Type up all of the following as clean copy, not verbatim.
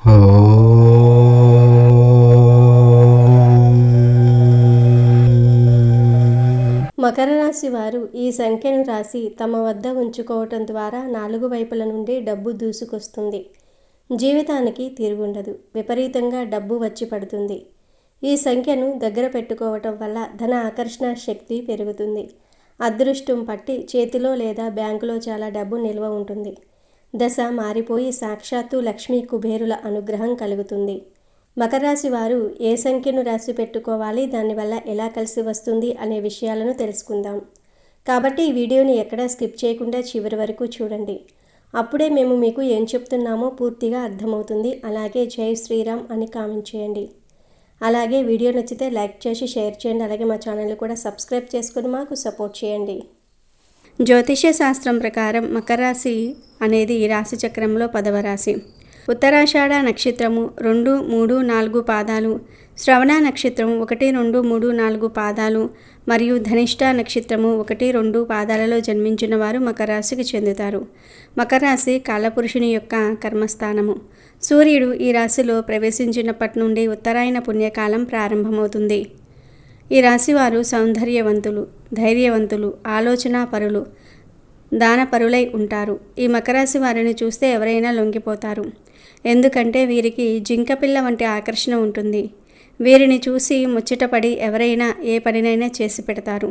మకర రాశి వారు ఈ సంఖ్యను రాసి తమ వద్ద ఉంచుకోవటం ద్వారా 4 వైపుల నుండి డబ్బు దూసుకొస్తుంది. జీవితానికి తిరుగుండదు. విపరీతంగా డబ్బు వచ్చి పడుతుంది. ఈ సంఖ్యను దగ్గర పెట్టుకోవటం వల్ల ధన ఆకర్షణ శక్తి పెరుగుతుంది. అదృష్టం పట్టి చేతిలో లేదా బ్యాంకులో చాలా డబ్బు నిల్వ ఉంటుంది. దశ మారిపోయి సాక్షాత్తు లక్ష్మీ కుబేరుల అనుగ్రహం కలుగుతుంది. మకర రాశి వారు ఏ సంఖ్యను రాసి పెట్టుకోవాలి, దానివల్ల ఎలా కలిసి వస్తుంది అనే విషయాలను తెలుసుకుందాం. కాబట్టి ఈ వీడియోని ఎక్కడా స్కిప్ చేయకుండా చివరి వరకు చూడండి. అప్పుడే మేము మీకు ఏం చెప్తున్నామో పూర్తిగా అర్థమవుతుంది. అలాగే జై శ్రీరామ్ అని కామెంట్ చేయండి. అలాగే వీడియో నచ్చితే లైక్ చేసి షేర్ చేయండి. అలాగే మా ఛానల్ని కూడా సబ్స్క్రైబ్ చేసుకొని మాకు సపోర్ట్ చేయండి. జ్యోతిష్య శాస్త్రం ప్రకారం మకర రాశి అనేది రాశి చక్రంలో 10వ రాశి. ఉత్తరాషాఢ నక్షత్రము 2, 3, 4 పాదాలు, శ్రవణ నక్షత్రం 1, 2, 3, 4 పాదాలు మరియు ధనిష్ట నక్షత్రము 1, 2 పాదాలలో జన్మించిన వారు మకర రాశికి చెందుతారు. మకర రాశి కాలపురుషుని యొక్క కర్మస్థానము. సూర్యుడు ఈ రాశిలో ప్రవేశించినప్పటి నుండి ఉత్తరాయణ పుణ్యకాలం ప్రారంభమవుతుంది. ఈ రాశివారు సౌందర్యవంతులు, ధైర్యవంతులు, ఆలోచనాపరులు, దానపరులై ఉంటారు. ఈ మకర రాశి వారిని చూస్తే ఎవరైనా లొంగిపోతారు. ఎందుకంటే వీరికి జింకపిల్ల వంటి ఆకర్షణ ఉంటుంది. వీరిని చూసి ముచ్చటపడి ఎవరైనా ఏ పనినైనా చేసి పెడతారు.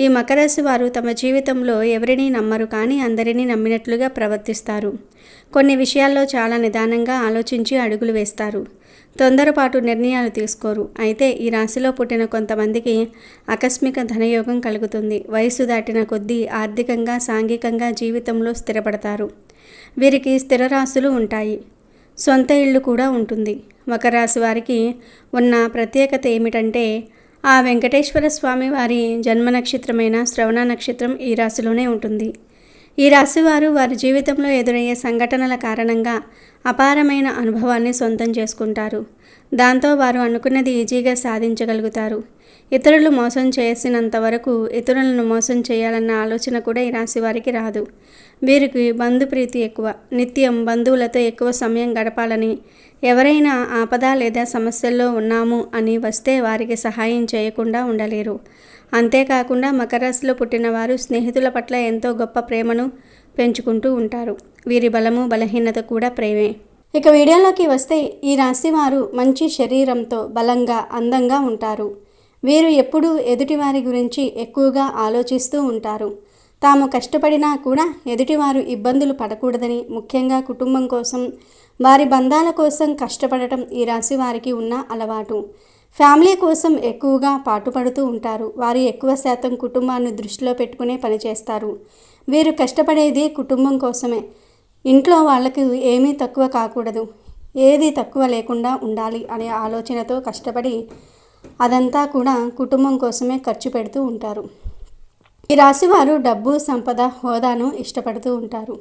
ఈ మకర రాశి వారు తమ జీవితంలో ఎవరినీ నమ్మరు, కానీ అందరినీ నమ్మినట్లుగా ప్రవర్తిస్తారు. కొన్ని విషయాల్లో చాలా నిదానంగా ఆలోచించి అడుగులు వేస్తారు. తొందరపాటు నిర్ణయాలు తీసుకోరు. అయితే ఈ రాశిలో పుట్టిన కొంతమందికి ఆకస్మిక ధనయోగం కలుగుతుంది. వయసు దాటిన కొద్దీ ఆర్థికంగా, సాంఘికంగా జీవితంలో స్థిరపడతారు. వీరికి స్థిరరాశులు ఉంటాయి. సొంత ఇల్లు కూడా ఉంటుంది. మకర రాశి వారికి ఉన్న ప్రత్యేకత ఏమిటంటే ఆ వెంకటేశ్వర స్వామి వారి జన్మ నక్షత్రమైన శ్రవణ నక్షత్రం ఈ రాశిలోనే ఉంటుంది. ఈ రాశివారు వారి జీవితంలో ఎదురయ్యే సంఘటనల కారణంగా అపారమైన అనుభవాన్ని సొంతం చేసుకుంటారు. దాంతో వారు అనుకున్నది ఈజీగా సాధించగలుగుతారు. ఇతరులు మోసం చేసినంత వరకు ఇతరులను మోసం చేయాలన్న ఆలోచన కూడా ఈ రాశి వారికి రాదు. వీరికి బంధుప్రీతి ఎక్కువ. నిత్యం బంధువులతో ఎక్కువ సమయం గడపాలని, ఎవరైనా ఆపద లేదా సమస్యల్లో ఉన్నాము అని వస్తే వారికి సహాయం చేయకుండా ఉండలేరు. అంతేకాకుండా మకర రాశిలో పుట్టిన వారు స్నేహితుల పట్ల ఎంతో గొప్ప ప్రేమను పెంచుకుంటూ ఉంటారు. వీరి బలము, బలహీనత కూడా ప్రేమే. ఇక వీడియోలోకి వస్తే ఈ రాశి వారు మంచి శరీరంతో బలంగా, అందంగా ఉంటారు. వీరు ఎప్పుడూ ఎదుటివారి గురించి ఎక్కువగా ఆలోచిస్తూ ఉంటారు. తాము కష్టపడినా కూడా ఎదుటివారు ఇబ్బందులు పడకూడదని, ముఖ్యంగా కుటుంబం కోసం, వారి బంధాల కోసం కష్టపడటం ఈ రాశి వారికి ఉన్న అలవాటు. ఫ్యామిలీ కోసం ఎక్కువగా పాటుపడుతూ ఉంటారు. వారు ఎక్కువ శాతం కుటుంబాన్ని దృష్టిలో పెట్టుకునే పనిచేస్తారు. వీరు కష్టపడేది కుటుంబం కోసమే. ఇంట్లో వాళ్ళకి ఏమీ తక్కువ కాకూడదు, ఏది తక్కువ లేకుండా ఉండాలి అనే ఆలోచనతో కష్టపడి అదంతా కూడా కుటుంబం కోసమే ఖర్చు పెడుతూ ఉంటారు. ఈ రాశివారు డబ్బు, సంపద, హోదాను ఇష్టపడుతూ ఉంటారు.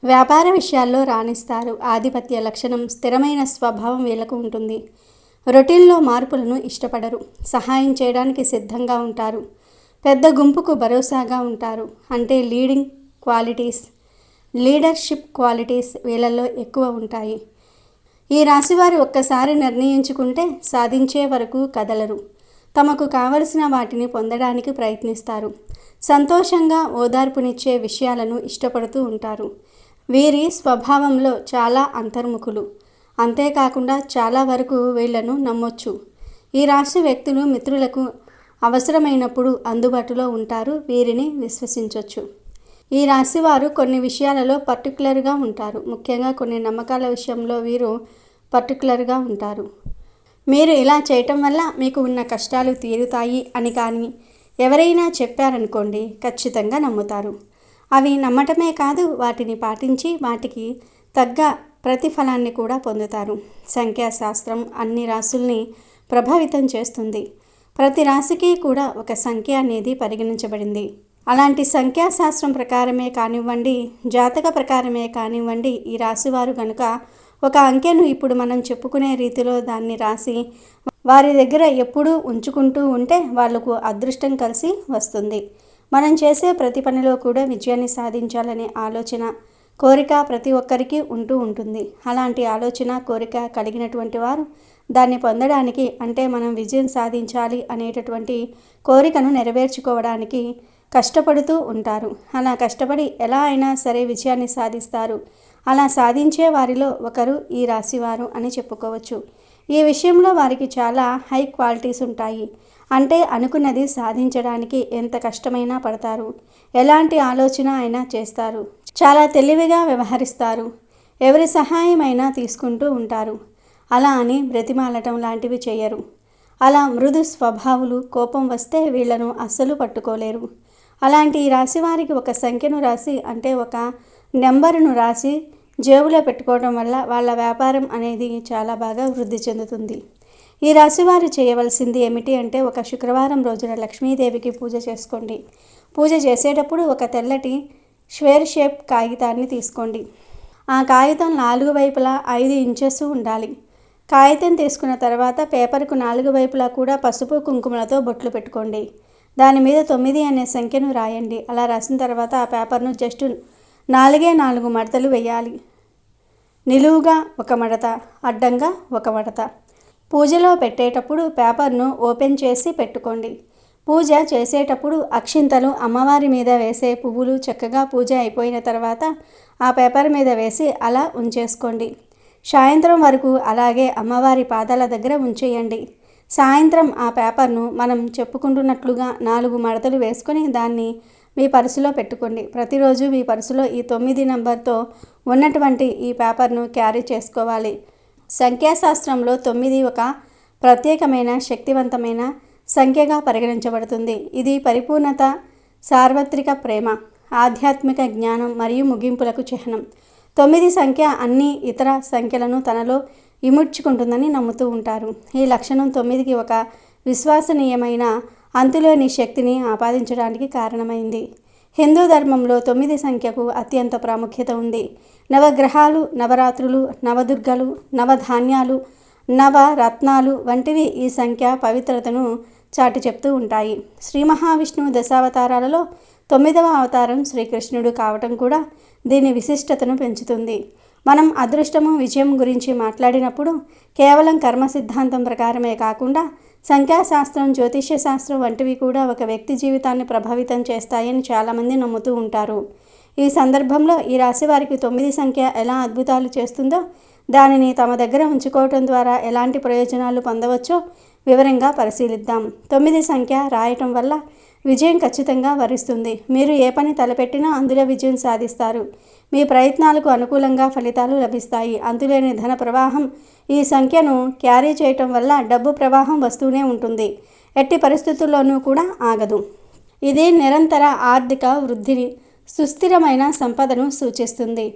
వ్యాపార విషయాల్లో రాణిస్తారు. ఆధిపత్య లక్షణం, స్థిరమైన స్వభావం వీళ్ళకు ఉంటుంది. రొటీన్లో మార్పులను ఇష్టపడరు. సహాయం చేయడానికి సిద్ధంగా ఉంటారు. పెద్ద గుంపుకు భరోసాగా ఉంటారు. అంటే లీడర్షిప్ క్వాలిటీస్ వీళ్ళల్లో ఎక్కువ ఉంటాయి. ఈ రాశివారు ఒక్కసారి నిర్ణయించుకుంటే సాధించే వరకు కదలరు. తమకు కావలసిన వాటిని పొందడానికి ప్రయత్నిస్తారు. సంతోషంగా ఓదార్పునిచ్చే విషయాలను ఇష్టపడుతూ ఉంటారు. వీరి స్వభావంలో చాలా అంతర్ముఖులు. అంతేకాకుండా చాలా వరకు వీళ్లను నమ్మొచ్చు. ఈ రాశి వ్యక్తులు మిత్రులకు అవసరమైనప్పుడు అందుబాటులో ఉంటారు. వీరిని విశ్వసించవచ్చు. ఈ రాశివారు కొన్ని విషయాలలో పర్టికులర్గా ఉంటారు. ముఖ్యంగా కొన్ని నమ్మకాల విషయంలో వీరు పర్టికులర్గా ఉంటారు. మీరు ఇలా చేయటం వల్ల మీకు ఉన్న కష్టాలు తీరుతాయి అని కానీ ఎవరైనా చెప్పారనుకోండి, ఖచ్చితంగా నమ్ముతారు. అవి నమ్మటమే కాదు, వాటిని పాటించి వాటికి తగ్గ ప్రతిఫలాన్ని కూడా పొందుతారు. సంఖ్యాశాస్త్రం అన్ని రాశుల్ని ప్రభావితం చేస్తుంది. ప్రతి రాశికి కూడా ఒక సంఖ్య అనేది పరిగణించబడింది. అలాంటి సంఖ్యాశాస్త్రం ప్రకారమే కానివ్వండి, జాతక ప్రకారమే కానివ్వండి, ఈ రాశివారు కనుక ఒక అంకెను ఇప్పుడు మనం చెప్పుకునే రీతిలో దాన్ని రాసి వారి దగ్గర ఎప్పుడూ ఉంచుకుంటూ ఉంటే వాళ్లకు అదృష్టం కలిసి వస్తుంది. మనం చేసే ప్రతి పనిలో కూడా విజయాన్ని సాధించాలనే ఆలోచన కోరిక ప్రతి ఒక్కరికి ఉంటూ ఉంటుంది. అలాంటి ఆలోచన, కోరిక కలిగినటువంటి వారు దాన్ని పొందడానికి, అంటే మనం విజయం సాధించాలి అనేటటువంటి కోరికను నెరవేర్చుకోవడానికి కష్టపడుతూ ఉంటారు. అలా కష్టపడి ఎలా అయినా సరే విజయాన్ని సాధిస్తారు. అలా సాధించే వారిలో ఒకరు ఈ రాశివారు అని చెప్పుకోవచ్చు. ఈ విషయంలో వారికి చాలా హై క్వాలిటీస్ ఉంటాయి. అంటే అనుకున్నది సాధించడానికి ఎంత కష్టమైనా పడతారు. ఎలాంటి ఆలోచన అయినా చేస్తారు. చాలా తెలివిగా వ్యవహరిస్తారు. ఎవరి సహాయమైనా తీసుకుంటూ ఉంటారు. అలా అని బ్రతిమాలటం లాంటివి చేయరు. అలా మృదు స్వభావులు. కోపం వస్తే వీళ్లను అస్సలు పట్టుకోలేరు. అలాంటి ఈ రాశి వారికి ఒక సంఖ్యను రాసి, అంటే ఒక నెంబరును రాసి జేబులో పెట్టుకోవడం వల్ల వాళ్ళ వ్యాపారం అనేది చాలా బాగా వృద్ధి చెందుతుంది. ఈ రాశి వారు చేయవలసింది ఏమిటి అంటే, ఒక శుక్రవారం రోజున లక్ష్మీదేవికి పూజ చేసుకోండి. పూజ చేసేటప్పుడు ఒక తెల్లటి స్క్వేర్ షేప్ కాగితాన్ని తీసుకోండి. ఆ కాగితం 4 వైపులా 5 ఇంచెస్ ఉండాలి. కాగితం తీసుకున్న తర్వాత పేపర్కు 4 వైపులా కూడా పసుపు కుంకుమలతో బొట్లు పెట్టుకోండి. దాని మీద 9 అనే సంఖ్యను రాయండి. అలా రాసిన తర్వాత ఆ పేపర్ను జస్ట్ 4 మడతలు వేయాలి. నిలువుగా ఒక మడత, అడ్డంగా ఒక మడత. పూజలో పెట్టేటప్పుడు పేపర్ను ఓపెన్ చేసి పెట్టుకోండి. పూజ చేసేటప్పుడు అక్షింతలు అమ్మవారి మీద వేసే పువ్వులు చక్కగా పూజ అయిపోయిన తర్వాత ఆ పేపర్ మీద వేసి అలా ఉంచేసుకోండి. సాయంత్రం వరకు అలాగే అమ్మవారి పాదాల దగ్గర ఉంచేయండి. సాయంత్రం ఆ పేపర్ను మనం చెప్పుకుంటున్నట్లుగా 4 మడతలు వేసుకొని దాన్ని మీ పర్సులో పెట్టుకోండి. ప్రతిరోజు మీ పర్సులో ఈ 9 నంబర్తో ఉన్నటువంటి ఈ పేపర్ను క్యారీ చేసుకోవాలి. సంఖ్యాశాస్త్రంలో 9 ఒక ప్రత్యేకమైన శక్తివంతమైన సంఖ్యగా పరిగణించబడుతుంది. ఇది పరిపూర్ణత, సార్వత్రిక ప్రేమ, ఆధ్యాత్మిక జ్ఞానం మరియు ముగింపులకు చిహ్నం. 9 సంఖ్య అన్ని ఇతర సంఖ్యలను తనలో ఇముడ్చుకుంటుందని నమ్ముతూ ఉంటారు. ఈ లక్షణం 9కి ఒక విశ్వసనీయమైన అంతులేని శక్తిని ఆపాదించడానికి కారణమైంది. హిందూ ధర్మంలో 9 సంఖ్యకు అత్యంత ప్రాముఖ్యత ఉంది. నవగ్రహాలు, నవరాత్రులు, నవదుర్గలు, నవధాన్యాలు, నవరత్నాలు వంటివి ఈ సంఖ్య పవిత్రతను చాటి చెప్తూ ఉంటాయి. శ్రీ మహావిష్ణువు దశావతారాలలో 9వ అవతారం శ్రీకృష్ణుడు కావటం కూడా దీని విశిష్టతను పెంచుతుంది. మనం అదృష్టము, విజయం గురించి మాట్లాడినప్పుడు కేవలం కర్మ సిద్ధాంతం ప్రకారమే కాకుండా సంఖ్యాశాస్త్రం, జ్యోతిష్య శాస్త్రం వంటివి కూడా ఒక వ్యక్తి జీవితాన్ని ప్రభావితం చేస్తాయని చాలామంది నమ్ముతూ ఉంటారు. ఈ సందర్భంలో ఈ రాశి వారికి 9 సంఖ్య ఎలా అద్భుతాలు చేస్తుందో, దానిని తమ దగ్గర ఉంచుకోవటం ద్వారా ఎలాంటి ప్రయోజనాలు పొందవచ్చో వివరంగా పరిశీలిద్దాం. 9 సంఖ్య రాయటం వల్ల విజయం ఖచ్చితంగా వరిస్తుంది. మీరు ఏ పని తలపెట్టినా అందులో విజయం సాధిస్తారు. మీ ప్రయత్నాలకు అనుకూలంగా ఫలితాలు లభిస్తాయి. అంతులేని ధన ప్రవాహం ఈ సంఖ్యను క్యారీ చేయటం వల్ల డబ్బు ప్రవాహం వస్తూనే ఉంటుంది. ఎట్టి పరిస్థితుల్లోనూ కూడా ఆగదు. ఇది నిరంతర ఆర్థిక వృద్ధిని, సుస్థిరమైన సంపదను సూచిస్తుంది.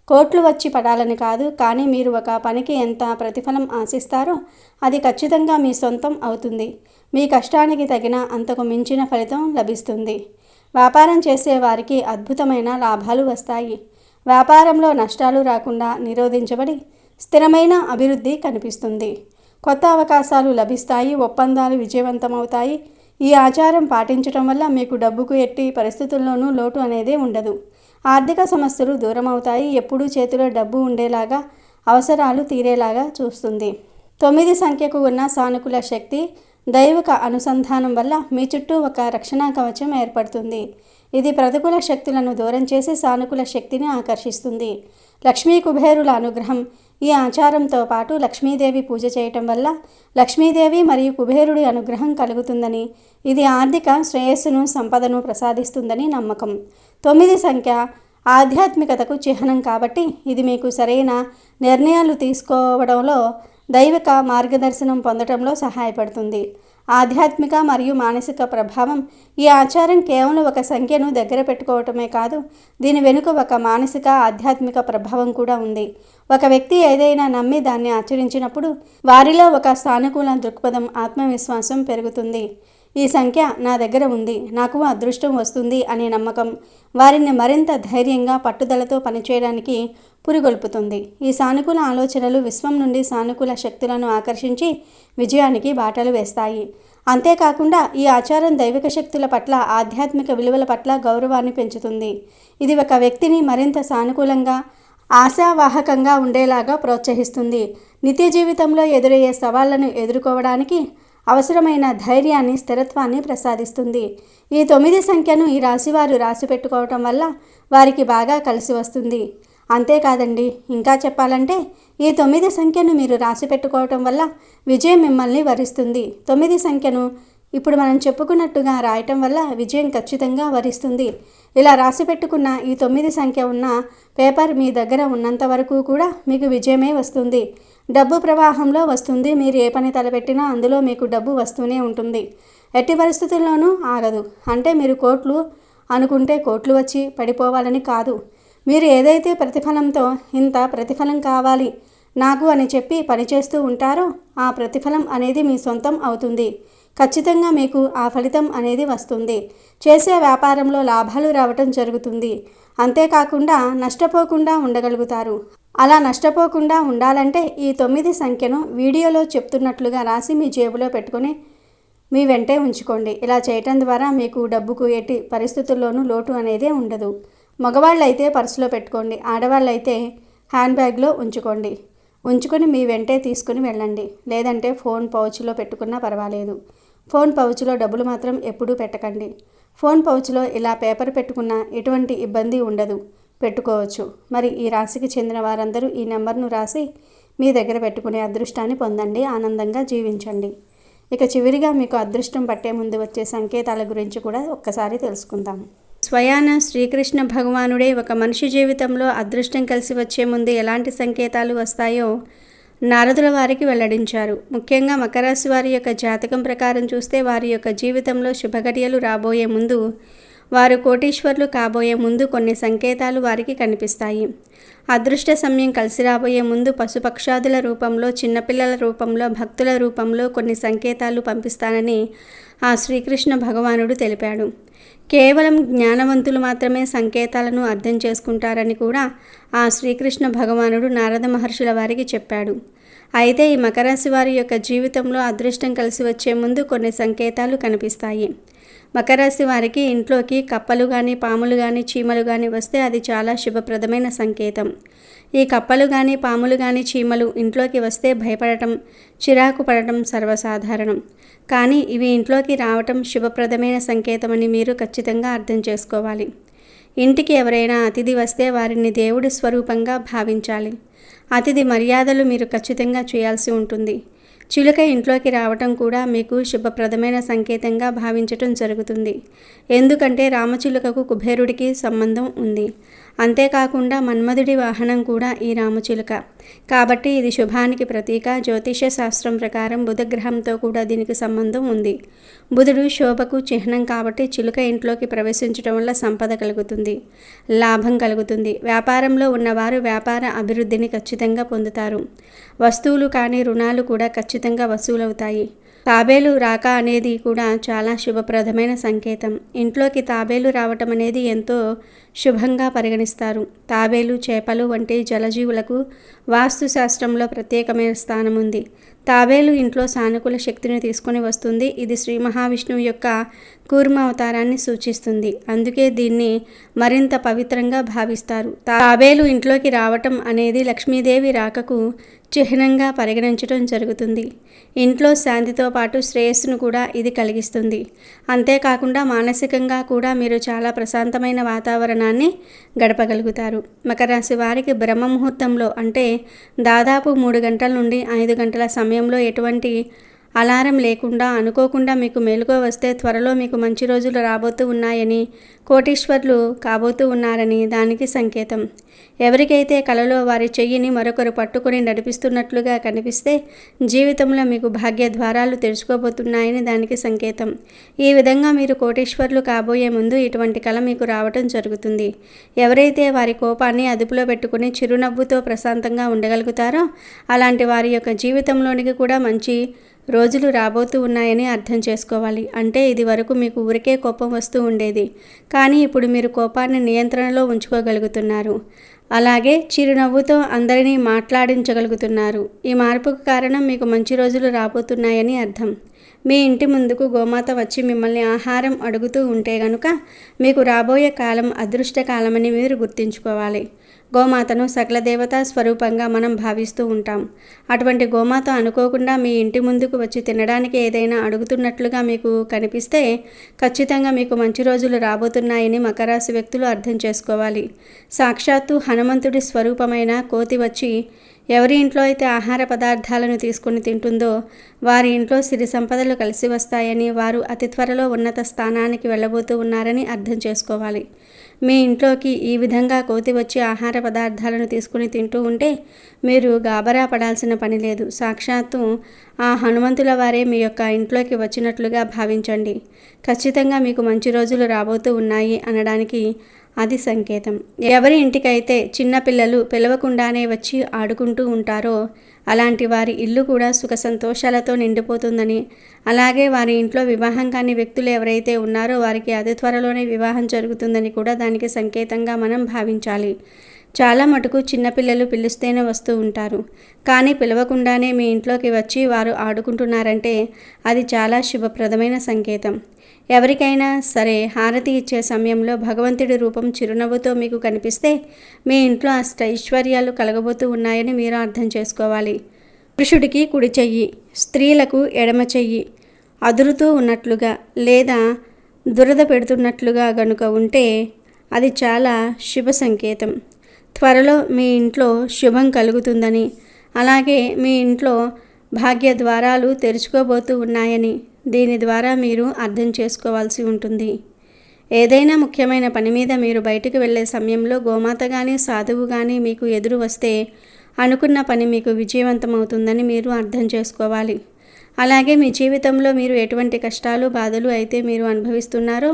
కోట్లు వచ్చి పడాలని కాదు, కానీ మీరు ఒక పనికి ఎంత ప్రతిఫలం ఆశిస్తారో అది ఖచ్చితంగా మీ సొంతం అవుతుంది. మీ కష్టానికి తగిన అంతకు మించిన ఫలితం లభిస్తుంది. వ్యాపారం చేసే వారికి అద్భుతమైన లాభాలు వస్తాయి. వ్యాపారంలో నష్టాలు రాకుండా నిరోధించబడి స్థిరమైన అభివృద్ధి కనిపిస్తుంది. కొత్త అవకాశాలు లభిస్తాయి. ఒప్పందాలు విజయవంతమవుతాయి. ఈ ఆచారం పాటించడం వల్ల మీకు డబ్బుకు ఎట్టి పరిస్థితుల్లోనూ లోటు అనేది ఉండదు. ఆర్థిక సమస్యలు దూరం అవుతాయి. ఎప్పుడూ చేతిలో డబ్బు ఉండేలాగా, అవసరాలు తీరేలాగా చూస్తుంది. 9 సంఖ్యకు ఉన్న సానుకూల శక్తి, దైవిక అనుసంధానం వల్ల మీ చుట్టూ ఒక రక్షణ కవచం ఏర్పడుతుంది. ఇది ప్రతికూల శక్తులను దూరం చేసి సానుకూల శక్తిని ఆకర్షిస్తుంది. లక్ష్మీ కుబేరుల అనుగ్రహం. ఈ ఆచారంతో పాటు లక్ష్మీదేవి పూజ చేయటం వల్ల లక్ష్మీదేవి మరియు కుబేరుడి అనుగ్రహం కలుగుతుందని, ఇది ఆర్థిక శ్రేయస్సును, సంపదను ప్రసాదిస్తుందని నమ్మకం. 9 సంఖ్య ఆధ్యాత్మికతకు చిహ్నం కాబట్టి ఇది మీకు సరైన నిర్ణయాలు తీసుకోవడంలో, దైవిక మార్గదర్శనం పొందడంలో సహాయపడుతుంది. ఆధ్యాత్మిక మరియు మానసిక ప్రభావం. ఈ ఆచారం కేవలం ఒక సంఖ్యను దగ్గర పెట్టుకోవటమే కాదు, దీని వెనుక ఒక మానసిక, ఆధ్యాత్మిక ప్రభావం కూడా ఉంది. ఒక వ్యక్తి ఏదైనా నమ్మి దాన్ని ఆచరించినప్పుడు వారిలో ఒక సానుకూల దృక్పథం, ఆత్మవిశ్వాసం పెరుగుతుంది. ఈ సంఖ్య నా దగ్గర ఉంది, నాకు అదృష్టం వస్తుంది అనే నమ్మకం వారిని మరింత ధైర్యంగా పట్టుదలతో పనిచేయడానికి పురిగొల్పుతుంది. ఈ సానుకూల ఆలోచనలు విశ్వం నుండి సానుకూల శక్తులను ఆకర్షించి విజయానికి బాటలు వేస్తాయి. అంతేకాకుండా ఈ ఆచారం దైవిక శక్తుల పట్ల, ఆధ్యాత్మిక విలువల పట్ల గౌరవాన్ని పెంచుతుంది. ఇది ఒక వ్యక్తిని మరింత సానుకూలంగా, ఆశావాహకంగా ఉండేలాగా ప్రోత్సహిస్తుంది. నిత్య జీవితంలో ఎదురయ్యే సవాళ్లను ఎదుర్కోవడానికి అవసరమైన ధైర్యాన్ని, స్థిరత్వాన్ని ప్రసాదిస్తుంది. ఈ 9 సంఖ్యను ఈ రాశివారు రాసి పెట్టుకోవటం వల్ల వారికి బాగా కలిసి వస్తుంది. అంతేకాదండి, ఇంకా చెప్పాలంటే ఈ 9 సంఖ్యను మీరు రాసి పెట్టుకోవటం వల్ల విజయం మిమ్మల్ని వరిస్తుంది. 9 సంఖ్యను ఇప్పుడు మనం చెప్పుకున్నట్టుగా రాయటం వల్ల విజయం ఖచ్చితంగా వరిస్తుంది. ఇలా రాసి పెట్టుకున్న ఈ 9 సంఖ్య ఉన్న పేపర్ మీ దగ్గర ఉన్నంత వరకు కూడా మీకు విజయమే వస్తుంది. డబ్బు ప్రవాహంలో వస్తుంది. మీరు ఏ పని తలపెట్టినా అందులో మీకు డబ్బు వస్తూనే ఉంటుంది. ఎట్టి పరిస్థితుల్లోనూ ఆగదు. అంటే మీరు కోట్లు అనుకుంటే కోట్లు వచ్చి పడిపోవాలని కాదు. మీరు ఏదైతే ప్రతిఫలంతో ఇంత ప్రతిఫలం కావాలి నాకు అని చెప్పి పనిచేస్తూ ఉంటారో ఆ ప్రతిఫలం అనేది మీ సొంతం అవుతుంది. ఖచ్చితంగా మీకు ఆ ఫలితం అనేది వస్తుంది. చేసే వ్యాపారంలో లాభాలు రావటం జరుగుతుంది. అంతేకాకుండా నష్టపోకుండా ఉండగలుగుతారు. అలా నష్టపోకుండా ఉండాలంటే ఈ 9 సంఖ్యను వీడియోలో చెప్తున్నట్లుగా రాసి మీ జేబులో పెట్టుకొని మీ వెంటే ఉంచుకోండి. ఇలా చేయటం ద్వారా మీకు డబ్బుకు ఎట్టి పరిస్థితుల్లోనూ లోటు అనేదే ఉండదు. మగవాళ్ళైతే పర్సులో పెట్టుకోండి, ఆడవాళ్ళైతే హ్యాండ్ బ్యాగ్లో ఉంచుకొని మీ వెంటే తీసుకుని వెళ్ళండి. లేదంటే ఫోన్ పౌచ్లో పెట్టుకున్నా పర్వాలేదు. ఫోన్ పౌచ్లో డబ్బులు మాత్రం ఎప్పుడూ పెట్టకండి. ఫోన్ పౌచ్లో ఇలా పేపర్ పెట్టుకున్నా ఎటువంటి ఇబ్బంది ఉండదు, పెట్టుకోవచ్చు. మరి ఈ రాశికి చెందిన వారందరూ ఈ నెంబర్ను రాసి మీ దగ్గర పెట్టుకునే అదృష్టాన్ని పొందండి, ఆనందంగా జీవించండి. ఇక చివరిగా మీకు అదృష్టం పట్టే ముందు వచ్చే సంకేతాల గురించి కూడా ఒక్కసారి తెలుసుకుందాం. స్వయాన శ్రీకృష్ణ భగవానుడే ఒక మనిషి జీవితంలో అదృష్టం కలిసి వచ్చే ముందు ఎలాంటి సంకేతాలు వస్తాయో నారదుల వారికి వెల్లడించారు. ముఖ్యంగా మకర రాశి వారి యొక్క జాతకం ప్రకారం చూస్తే వారి యొక్క జీవితంలో శుభఘడియలు రాబోయే ముందు, వారు కోటీశ్వర్లు కాబోయే ముందు కొన్ని సంకేతాలు వారికి కనిపిస్తాయి. అదృష్ట సమయం కలిసి రాబోయే ముందు పశుపక్షాదుల రూపంలో, చిన్నపిల్లల రూపంలో, భక్తుల రూపంలో కొన్ని సంకేతాలు పంపిస్తానని ఆ శ్రీకృష్ణ భగవానుడు తెలిపాడు. కేవలం జ్ఞానవంతులు మాత్రమే సంకేతాలను అర్థం చేసుకుంటారని కూడా ఆ శ్రీకృష్ణ భగవానుడు నారద మహర్షుల వారికి చెప్పాడు. అయితే ఈ మకర రాశి వారి యొక్క జీవితంలో అదృష్టం కలిసి వచ్చే ముందు కొన్ని సంకేతాలు కనిపిస్తాయి. మకర రాశి వారికి ఇంట్లోకి కప్పలు కానీ, పాములు కానీ, చీమలు కానీ వస్తే అది చాలా శుభప్రదమైన సంకేతం. ఈ కప్పలు కానీ, పాములు కానీ, చీమలు ఇంట్లోకి వస్తే భయపడటం, చిరాకు పడటం సర్వసాధారణం. కానీ ఇవి ఇంట్లోకి రావటం శుభప్రదమైన సంకేతమని మీరు ఖచ్చితంగా అర్థం చేసుకోవాలి. ఇంటికి ఎవరైనా అతిథి వస్తే వారిని దేవుడి స్వరూపంగా భావించాలి. అతిథి మర్యాదలు మీరు ఖచ్చితంగా చేయాల్సి ఉంటుంది. చిలుక ఇంట్లోకి రావటం కూడా మీకు శుభప్రదమైన సంకేతంగా భావించటం జరుగుతుంది. ఎందుకంటే రామచిలుకకు కుబేరుడికి సంబంధం ఉంది. అంతేకాకుండా మన్మధుడి వాహనం కూడా ఈ రామచిలుక. కాబట్టి ఇది శుభానికి ప్రతీక. జ్యోతిష శాస్త్రం ప్రకారం బుధగ్రహంతో కూడా దీనికి సంబంధం ఉంది. బుధుడు శోభకు చిహ్నం కాబట్టి చిలుక ఇంట్లోకి ప్రవేశించడం వల్ల సంపద కలుగుతుంది, లాభం కలుగుతుంది. వ్యాపారంలో ఉన్నవారు వ్యాపార అభివృద్ధిని ఖచ్చితంగా పొందుతారు. వస్తువులు కానీ, రుణాలు కూడా ఖచ్చితంగా వసూలవుతాయి. తాబేలు రాక అనేది కూడా చాలా శుభప్రదమైన సంకేతం. ఇంట్లోకి తాబేలు రావటం అనేది ఎంతో శుభంగా పరిగణిస్తారు. తాబేలు, చేపలు వంటి జలజీవులకు వాస్తుశాస్త్రంలో ప్రత్యేకమైన స్థానం ఉంది. తాబేలు ఇంట్లో సానుకూల శక్తిని తీసుకొని వస్తుంది. ఇది శ్రీ మహావిష్ణువు యొక్క కూర్మ అవతారాన్ని సూచిస్తుంది. అందుకే దీన్ని మరింత పవిత్రంగా భావిస్తారు. తాబేలు ఇంట్లోకి రావటం అనేది లక్ష్మీదేవి రాకకు చిహ్నంగా పరిగణించడం జరుగుతుంది. ఇంట్లో శాంతితో పాటు శ్రేయస్సును కూడా ఇది కలిగిస్తుంది. అంతేకాకుండా మానసికంగా కూడా మీరు చాలా ప్రశాంతమైన వాతావరణాన్ని గడపగలుగుతారు. మకర రాశి వారికి బ్రహ్మ ముహూర్తంలో అంటే దాదాపు 3 గంటల నుండి 5 గంటల సమయంలో ఎటువంటి అలారం లేకుండా అనుకోకుండా మీకు మెలకువ వస్తే త్వరలో మీకు మంచి రోజులు రాబోతూ ఉన్నాయని, కోటీశ్వర్లు కాబోతూ ఉన్నారని దానికి సంకేతం. ఎవరికైతే కలలో వారి చెయ్యిని మరొకరు పట్టుకొని నడిపిస్తున్నట్లుగా కనిపిస్తే జీవితంలో మీకు భాగ్య ద్వారాలు తెరుచుకోబోతున్నాయని దానికి సంకేతం. ఈ విధంగా మీరు కోటీశ్వర్లు కాబోయే ముందు ఇటువంటి కళ మీకు రావటం జరుగుతుంది. ఎవరైతే వారి కోపాన్ని అదుపులో పెట్టుకుని చిరునవ్వుతో ప్రశాంతంగా ఉండగలుగుతారో అలాంటి వారి యొక్క జీవితంలోనికి కూడా మంచి రోజులు రాబోతూ ఉన్నాయని అర్థం చేసుకోవాలి. అంటే ఇది వరకు మీకు ఊరికే కోపం వస్తూ ఉండేది, కానీ ఇప్పుడు మీరు కోపాన్ని నియంత్రణలో ఉంచుకోగలుగుతున్నారు. అలాగే చిరునవ్వుతో అందరినీ మాట్లాడించగలుగుతున్నారు. ఈ మార్పుకు కారణం మీకు మంచి రోజులు రాబోతున్నాయని అర్థం. మీ ఇంటి ముందుకు గోమాత వచ్చి మిమ్మల్ని ఆహారం అడుగుతూ ఉంటే గనుక మీకు రాబోయే కాలం అదృష్టకాలమని మీరు గుర్తుంచుకోవాలి. గోమాతను సకల దేవతా స్వరూపంగా మనం భావిస్తూ ఉంటాం. అటువంటి గోమాత అనుకోకుండా మీ ఇంటి ముందుకు వచ్చి తినడానికి ఏదైనా అడుగుతున్నట్లుగా మీకు కనిపిస్తే ఖచ్చితంగా మీకు మంచి రోజులు రాబోతున్నాయని మకర రాశి వ్యక్తులు అర్థం చేసుకోవాలి. సాక్షాత్తు హనుమంతుడి స్వరూపమైన కోతి వచ్చి ఎవరి ఇంట్లో అయితే ఆహార పదార్థాలను తీసుకుని తింటుందో వారి ఇంట్లో సిరి సంపదలు కలిసి వస్తాయని, వారు అతి త్వరలో ఉన్నత స్థానానికి వెళ్ళబోతూ ఉన్నారని అర్థం చేసుకోవాలి. మీ ఇంట్లోకి ఈ విధంగా కోతి వచ్చి ఆహార పదార్థాలను తీసుకుని తింటూ ఉంటే మీరు గాబరా పడాల్సిన పని లేదు. సాక్షాత్తు ఆ హనుమంతుల వారే మీ యొక్క ఇంట్లోకి వచ్చినట్లుగా భావించండి. ఖచ్చితంగా మీకు మంచి రోజులు రాబోతూ ఉన్నాయి అనడానికి అది సంకేతం. ఎవరి ఇంటికైతే చిన్నపిల్లలు పిలవకుండానే వచ్చి ఆడుకుంటూ ఉంటారో అలాంటి వారి ఇల్లు కూడా సుఖ సంతోషాలతో నిండిపోతుందని, అలాగే వారి ఇంట్లో వివాహం కాని వ్యక్తులు ఎవరైతే ఉన్నారో వారికి అతి త్వరలోనే వివాహం జరుగుతుందని కూడా దానికి సంకేతంగా మనం భావించాలి. చాలా మటుకు చిన్నపిల్లలు పిలుస్తేనే వస్తూ ఉంటారు, కానీ పిలవకుండానే మీ ఇంట్లోకి వచ్చి వారు ఆడుకుంటున్నారంటే అది చాలా శుభప్రదమైన సంకేతం. ఎవరికైనా సరే హారతి ఇచ్చే సమయంలో భగవంతుడి రూపం చిరునవ్వుతో మీకు కనిపిస్తే మీ ఇంట్లో అష్టైశ్వర్యాలు కలగబోతూ ఉన్నాయని మీరు అర్థం చేసుకోవాలి. పురుషుడికి కుడి చెయ్యి, స్త్రీలకు ఎడమ చెయ్యి అదురుతూ ఉన్నట్లుగా లేదా దురద పెడుతున్నట్లుగా గనుక ఉంటే అది చాలా శుభ సంకేతం. త్వరలో మీ ఇంట్లో శుభం కలుగుతుందని, అలాగే మీ ఇంట్లో భాగ్య ద్వారాలు తెరుచుకోబోతూ ఉన్నాయని దీని ద్వారా మీరు అర్థం చేసుకోవాల్సి ఉంటుంది. ఏదైనా ముఖ్యమైన పని మీద మీరు బయటకు వెళ్ళే సమయంలో గోమాత కానీ సాధువు కానీ మీకు ఎదురు వస్తే అనుకున్న పని మీకు విజయవంతమవుతుందని మీరు అర్థం చేసుకోవాలి. అలాగే మీ జీవితంలో మీరు ఎటువంటి కష్టాలు బాధలు అయితే మీరు అనుభవిస్తున్నారో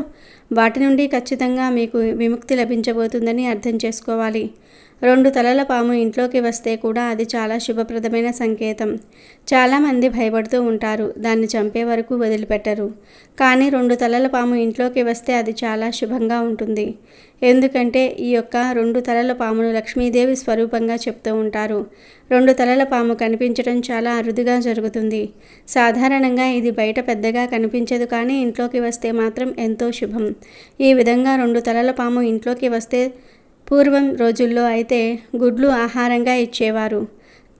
వాటి నుండి ఖచ్చితంగా మీకు విముక్తి లభించబోతుందని అర్థం చేసుకోవాలి. 2 తలల పాము ఇంట్లోకి వస్తే కూడా అది చాలా శుభప్రదమైన సంకేతం. చాలామంది భయపడుతూ ఉంటారు, దాన్ని చంపే వరకు వదిలిపెట్టరు. కానీ 2 తలల పాము ఇంట్లోకి వస్తే అది చాలా శుభంగా ఉంటుంది. ఎందుకంటే ఈ యొక్క 2 తలల పామును లక్ష్మీదేవి స్వరూపంగా చెప్తూ ఉంటారు. 2 తలల పాము కనిపించడం చాలా అరుదుగా జరుగుతుంది. సాధారణంగా ఇది బయట పెద్దగా కనిపించదు, కానీ ఇంట్లోకి వస్తే మాత్రం ఎంతో శుభం. ఈ విధంగా 2 తలల పాము ఇంట్లోకి వస్తే పూర్వం రోజుల్లో అయితే గుడ్లు ఆహారంగా ఇచ్చేవారు.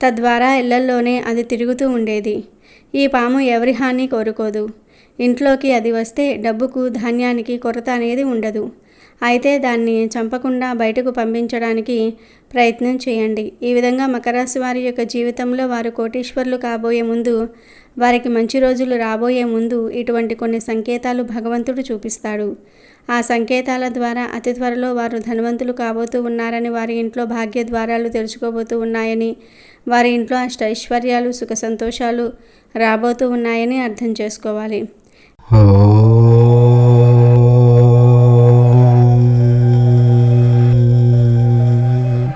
తద్వారా ఇళ్లల్లోనే అది తిరుగుతూ ఉండేది. ఈ పాము ఎవరి హాని కోరుకోదు. ఇంట్లోకి అది వస్తే డబ్బుకు ధాన్యానికి కొరత అనేది ఉండదు. అయితే దాన్ని చంపకుండా బయటకు పంపించడానికి ప్రయత్నం చేయండి. ఈ విధంగా మకర రాశి వారి యొక్క జీవితంలో వారు కోటీశ్వరులు కాబోయే ముందు, వారికి మంచి రోజులు రాబోయే ముందు ఇటువంటి కొన్ని సంకేతాలు భగవంతుడు చూపిస్తాడు. ఆ సంకేతాల ద్వారా అతి త్వరలో వారు ధనవంతులు కాబోతూ ఉన్నారని, వారి ఇంట్లో భాగ్య ద్వారాలు తెరుచుకోబోతూ ఉన్నాయని, వారి ఇంట్లో అష్టైశ్వర్యాలు సుఖ సంతోషాలు రాబోతూ ఉన్నాయని అర్థం చేసుకోవాలి.